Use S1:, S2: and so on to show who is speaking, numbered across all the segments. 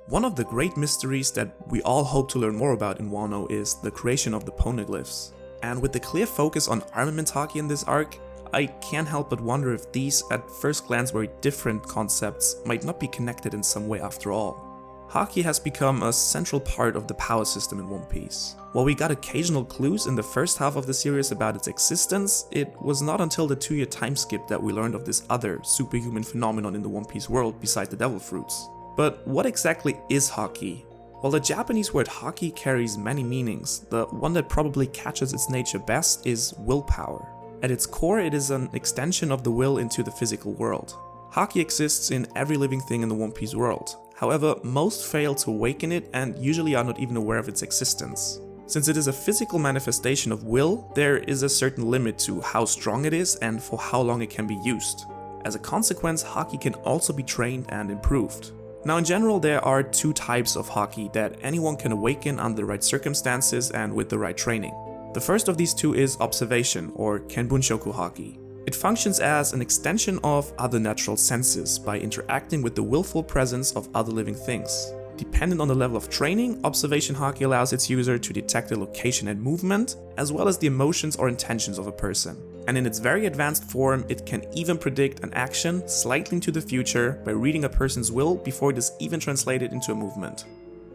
S1: One of the great mysteries that we all hope to learn more about in Wano is the creation of the Poneglyphs. And with the clear focus on armament Haki in this arc, I can't help but wonder if these, at first glance very different concepts, might not be connected in some way after all. Haki has become a central part of the power system in One Piece. While we got occasional clues in the first half of the series about its existence, it was not until the 2-year time skip that we learned of this other superhuman phenomenon in the One Piece world besides the devil fruits. But what exactly is Haki? While the Japanese word Haki carries many meanings, the one that probably catches its nature best is willpower. At its core, it is an extension of the will into the physical world. Haki exists in every living thing in the One Piece world. However, most fail to awaken it and usually are not even aware of its existence. Since it is a physical manifestation of will, there is a certain limit to how strong it is and for how long it can be used. As a consequence, Haki can also be trained and improved. Now in general, there are 2 types of Haki that anyone can awaken under the right circumstances and with the right training. The first of these 2 is observation, or Kenbunshoku Haki. It functions as an extension of other natural senses by interacting with the willful presence of other living things. Dependent on the level of training, observation Haki allows its user to detect the location and movement, as well as the emotions or intentions of a person. And in its very advanced form, it can even predict an action slightly into the future by reading a person's will before it is even translated into a movement.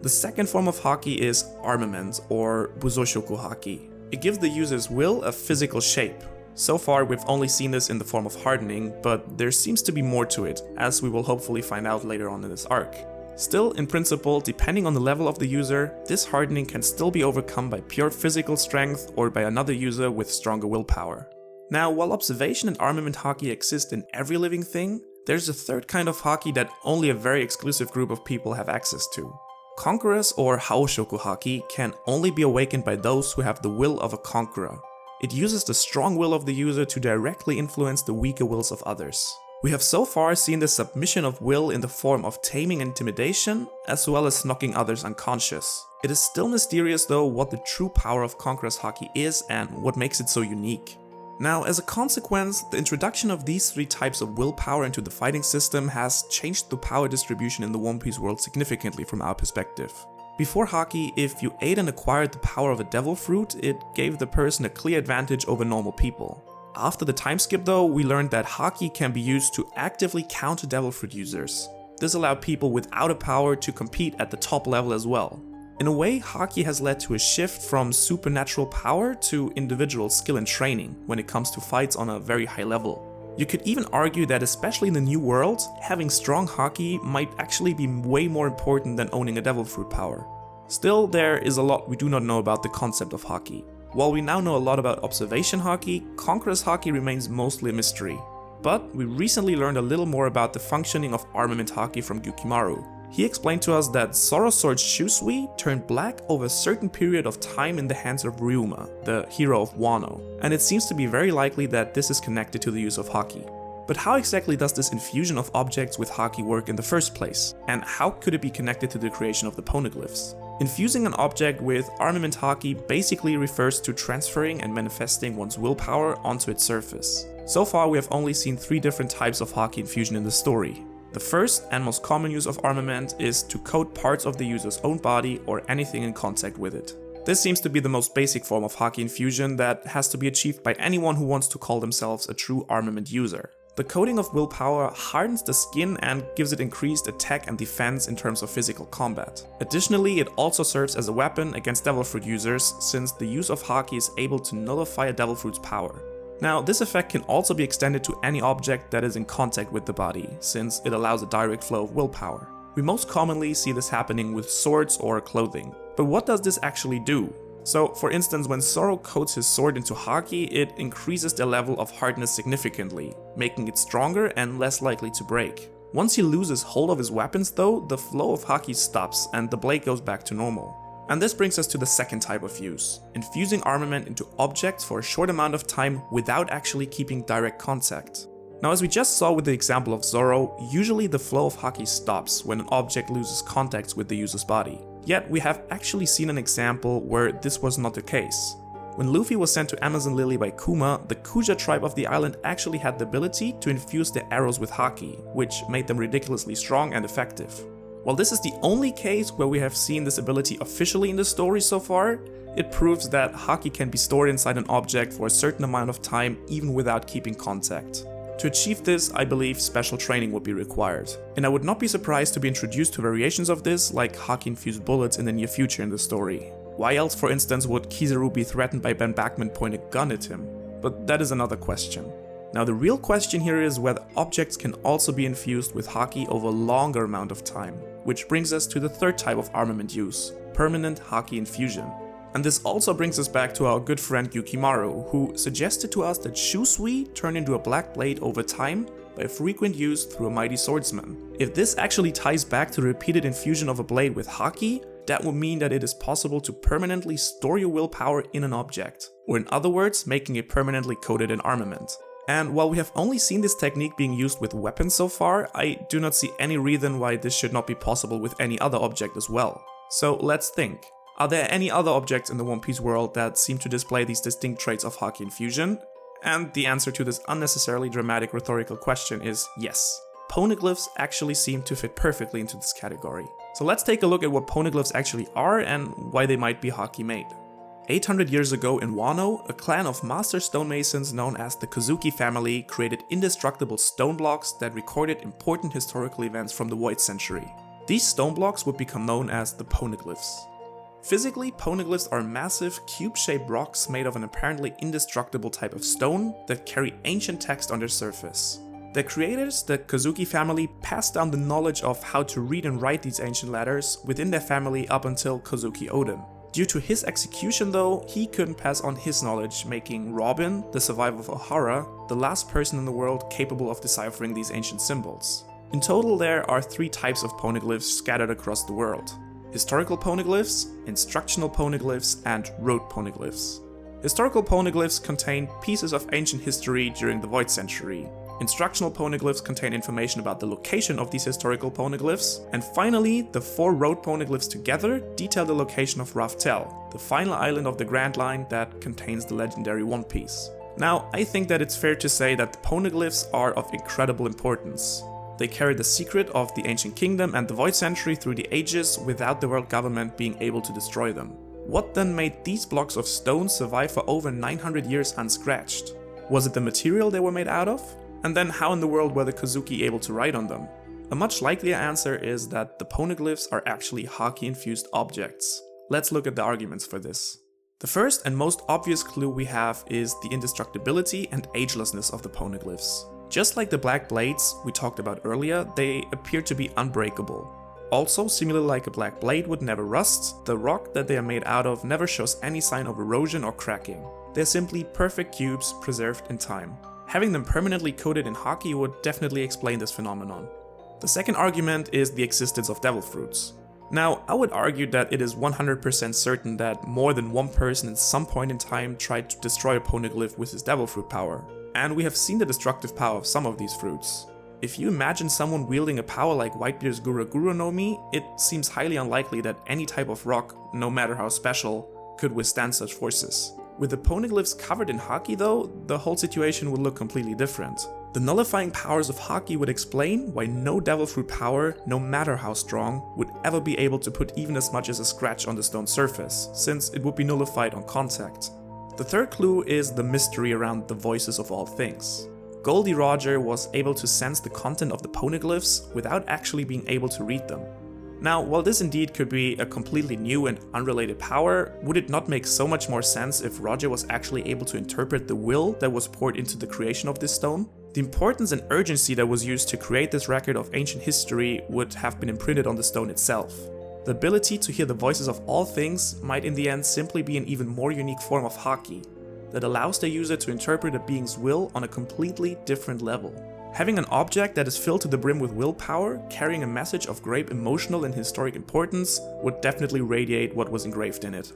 S1: The second form of Haki is armament, or Buzoshoku Haki. It gives the user's will a physical shape. So far, we've only seen this in the form of hardening, but there seems to be more to it, as we will hopefully find out later on in this arc. Still, in principle, depending on the level of the user, this hardening can still be overcome by pure physical strength or by another user with stronger willpower. Now, while observation and armament Haki exist in every living thing, there's a third kind of Haki that only a very exclusive group of people have access to. Conquerors, or Haoshoku Haki, can only be awakened by those who have the will of a conqueror. It uses the strong will of the user to directly influence the weaker wills of others. We have so far seen the submission of will in the form of taming and intimidation, as well as knocking others unconscious. It is still mysterious though what the true power of Conqueror's Haki is and what makes it so unique. Now, as a consequence, the introduction of these 3 types of willpower into the fighting system has changed the power distribution in the One Piece world significantly from our perspective. Before Haki, if you ate and acquired the power of a devil fruit, it gave the person a clear advantage over normal people. After the time skip though, we learned that Haki can be used to actively counter devil fruit users. This allowed people without a power to compete at the top level as well. In a way, Haki has led to a shift from supernatural power to individual skill and training when it comes to fights on a very high level. You could even argue that especially in the new world, having strong Haki might actually be way more important than owning a devil fruit power. Still, there is a lot we do not know about the concept of Haki. While we now know a lot about observation Haki, Conqueror's Haki remains mostly a mystery. But we recently learned a little more about the functioning of armament Haki from Gyukimaru. He explained to us that Zoro's sword Shusui turned black over a certain period of time in the hands of Ryuma, the hero of Wano, and it seems to be very likely that this is connected to the use of Haki. But how exactly does this infusion of objects with Haki work in the first place, and how could it be connected to the creation of the Poneglyphs? Infusing an object with armament Haki basically refers to transferring and manifesting one's willpower onto its surface. So far we have only seen 3 different types of Haki infusion in the story. The first and most common use of armament is to coat parts of the user's own body or anything in contact with it. This seems to be the most basic form of Haki infusion that has to be achieved by anyone who wants to call themselves a true armament user. The coating of willpower hardens the skin and gives it increased attack and defense in terms of physical combat. Additionally, it also serves as a weapon against devil fruit users, since the use of Haki is able to nullify a devil fruit's power. Now, this effect can also be extended to any object that is in contact with the body, since it allows a direct flow of willpower. We most commonly see this happening with swords or clothing. But what does this actually do? So, for instance, when Zoro coats his sword into Haki, it increases the level of hardness significantly, making it stronger and less likely to break. Once he loses hold of his weapons though, the flow of Haki stops and the blade goes back to normal. And this brings us to the second type of use, infusing armament into objects for a short amount of time without actually keeping direct contact. Now, as we just saw with the example of Zoro, usually the flow of Haki stops when an object loses contact with the user's body. Yet we have actually seen an example where this was not the case. When Luffy was sent to Amazon Lily by Kuma, the Kuja tribe of the island actually had the ability to infuse their arrows with Haki, which made them ridiculously strong and effective. While this is the only case where we have seen this ability officially in the story so far, it proves that Haki can be stored inside an object for a certain amount of time even without keeping contact. To achieve this, I believe special training would be required, and I would not be surprised to be introduced to variations of this like Haki-infused bullets in the near future in the story. Why else, for instance, would Kizaru be threatened by Ben Bachman pointing a gun at him? But that is another question. Now the real question here is whether objects can also be infused with Haki over a longer amount of time, which brings us to the third type of armament use, permanent Haki infusion. And this also brings us back to our good friend Yukimaru, who suggested to us that Shusui turn into a black blade over time by frequent use through a mighty swordsman. If this actually ties back to the repeated infusion of a blade with Haki, that would mean that it is possible to permanently store your willpower in an object, or in other words, making it permanently coated in armament. And while we have only seen this technique being used with weapons so far, I do not see any reason why this should not be possible with any other object as well. So let's think. Are there any other objects in the One Piece world that seem to display these distinct traits of Haki infusion? And the answer to this unnecessarily dramatic rhetorical question is yes. Poneglyphs actually seem to fit perfectly into this category. So let's take a look at what poneglyphs actually are and why they might be Haki made. 800 years ago in Wano, a clan of master stonemasons known as the Kozuki family created indestructible stone blocks that recorded important historical events from the Void Century. These stone blocks would become known as the Poneglyphs. Physically, poneglyphs are massive, cube-shaped rocks made of an apparently indestructible type of stone that carry ancient text on their surface. Their creators, the Kozuki family, passed down the knowledge of how to read and write these ancient letters within their family up until Kozuki Oden. Due to his execution though, he couldn't pass on his knowledge, making Robin, the survivor of Ohara, the last person in the world capable of deciphering these ancient symbols. In total, there are 3 types of poneglyphs scattered across the world: historical poneglyphs, instructional poneglyphs, and rote poneglyphs. Historical poneglyphs contain pieces of ancient history during the Void Century. Instructional poneglyphs contain information about the location of these historical poneglyphs, and finally, the 4 rote poneglyphs together detail the location of Raftel, the final island of the Grand Line that contains the legendary One Piece. Now, I think that it's fair to say that the poneglyphs are of incredible importance. They carry the secret of the Ancient Kingdom and the Void Century through the ages without the world government being able to destroy them. What then made these blocks of stone survive for over 900 years unscratched? Was it the material they were made out of? And then how in the world were the Kozuki able to write on them? A much likelier answer is that the poneglyphs are actually Haki-infused objects. Let's look at the arguments for this. The first and most obvious clue we have is the indestructibility and agelessness of the poneglyphs. Just like the black blades we talked about earlier, they appear to be unbreakable. Also, similarly like a black blade would never rust, the rock that they are made out of never shows any sign of erosion or cracking. They're simply perfect cubes preserved in time. Having them permanently coated in Haki would definitely explain this phenomenon. The second argument is the existence of devil fruits. Now, I would argue that it is 100% certain that more than one person at some point in time tried to destroy a poneglyph with his devil fruit power. And we have seen the destructive power of some of these fruits. If you imagine someone wielding a power like Whitebeard's Gura Gura no Mi, it seems highly unlikely that any type of rock, no matter how special, could withstand such forces. With the poneglyphs covered in Haki though, the whole situation would look completely different. The nullifying powers of Haki would explain why no devil fruit power, no matter how strong, would ever be able to put even as much as a scratch on the stone surface, since it would be nullified on contact. The third clue is the mystery around the voices of all things. Goldie Roger was able to sense the content of the poneglyphs without actually being able to read them. Now, while this indeed could be a completely new and unrelated power, would it not make so much more sense if Roger was actually able to interpret the will that was poured into the creation of this stone? The importance and urgency that was used to create this record of ancient history would have been imprinted on the stone itself. The ability to hear the voices of all things might in the end simply be an even more unique form of Haki that allows the user to interpret a being's will on a completely different level. Having an object that is filled to the brim with willpower, carrying a message of great emotional and historic importance, would definitely radiate what was engraved in it.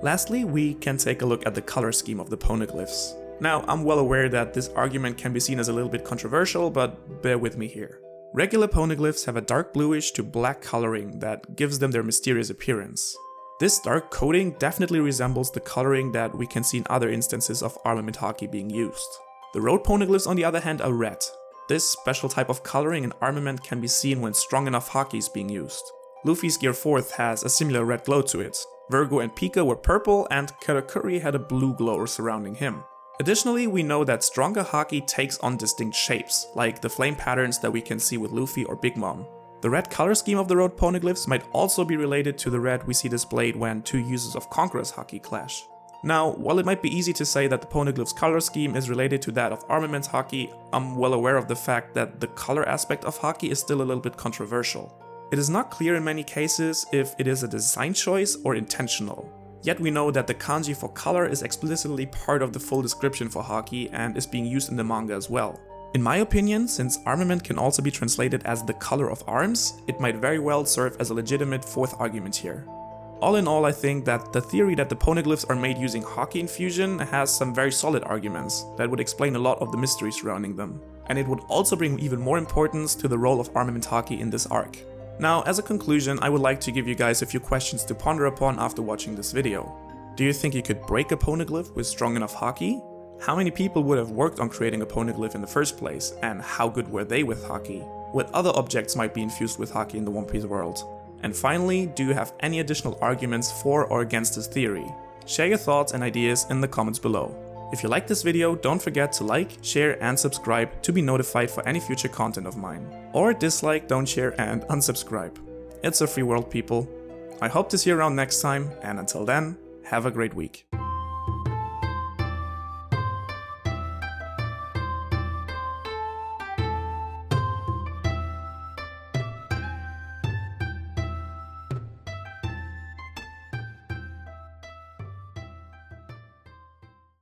S1: Lastly, we can take a look at the color scheme of the poneglyphs. Now, I'm well aware that this argument can be seen as a little bit controversial, but bear with me here. Regular poneglyphs have a dark bluish to black coloring that gives them their mysterious appearance. This dark coating definitely resembles the coloring that we can see in other instances of armament Haki being used. The rote poneglyphs on the other hand are red. This special type of coloring and armament can be seen when strong enough Haki is being used. Luffy's Gear 4th has a similar red glow to it. Virgo and Pika were purple, and Katakuri had a blue glow surrounding him. Additionally, we know that stronger Haki takes on distinct shapes, like the flame patterns that we can see with Luffy or Big Mom. The red color scheme of the road Poneglyphs might also be related to the red we see displayed when two users of Conqueror's Haki clash. Now, while it might be easy to say that the Poneglyphs color scheme is related to that of Armament Haki, I'm well aware of the fact that the color aspect of Haki is still a little bit controversial. It is not clear in many cases if it is a design choice or intentional. Yet we know that the kanji for color is explicitly part of the full description for Haki and is being used in the manga as well. In my opinion, since armament can also be translated as the color of arms, it might very well serve as a legitimate fourth argument here. All in all, I think that the theory that the Poneglyphs are made using Haki infusion has some very solid arguments that would explain a lot of the mystery surrounding them. And it would also bring even more importance to the role of armament Haki in this arc. Now, as a conclusion, I would like to give you guys a few questions to ponder upon after watching this video. Do you think you could break a Poneglyph with strong enough Haki? How many people would have worked on creating a Poneglyph in the first place, and how good were they with Haki? What other objects might be infused with Haki in the One Piece world? And finally, do you have any additional arguments for or against this theory? Share your thoughts and ideas in the comments below. If you liked this video, don't forget to like, share and subscribe to be notified for any future content of mine. Or dislike, don't share and unsubscribe. It's a free world, people. I hope to see you around next time, and until then, have a great week.